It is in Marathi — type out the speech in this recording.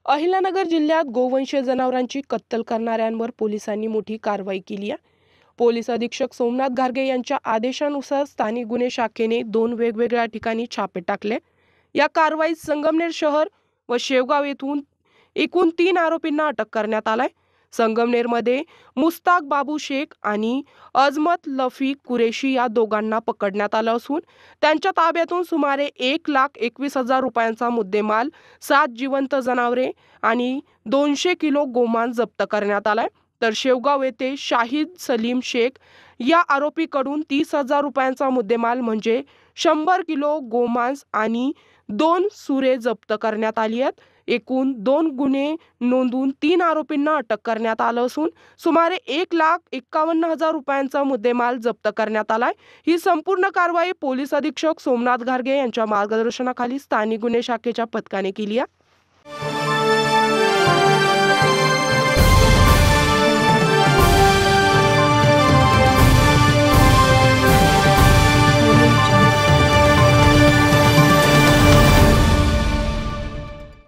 अहिल्यानगर जिल्ह्यात गोवंशीय जनावरांची कत्तल करणाऱ्यांवर पोलिसांनी मोठी कारवाई केली आहे। पोलीस अधीक्षक सोमनाथ घारगे यांच्या आदेशानुसार स्थानिक गुन्हे शाखेने 2 वेगवेगळ्या ठिकाणी छापे टाकले। या कारवाईत संगमनेर शहर व शेवगाव येथून एकूण 3 आरोपींना अटक करण्यात आलाय। संगमनेरमध्ये मुस्ताक बाबू शेख आणि अजमत लफी कुरेशी या दोघांना पकडण्यात आलं असून त्यांच्या ताब्यातून सुमारे 1,21,000 रुपयांचा मुद्देमाल, 7 जिवंत जनावरे आणि 200 किलो गोमांस जप्त करण्यात आलाय। तर शेवगाव येथे शाहिद सलीम शेख या आरोपीकडून 30,000 रुपयांचा मुद्देमाल म्हणजे 100 किलो गोमांस आणि 2 सुरे जप्त करण्यात आली आहेत। एकूण 2 गुन्हे नोंदवून 3 आरोपींना अटक करण्यात आलं असून सुमारे 1,51,000 रुपयांचा मुद्देमाल जप्त करण्यात आलाय। ही संपूर्ण कारवाई पोलीस अधीक्षक सोमनाथ घारगे यांच्या मार्गदर्शनाखाली स्थानिक गुन्हे शाखेच्या पथकाने केली आहे।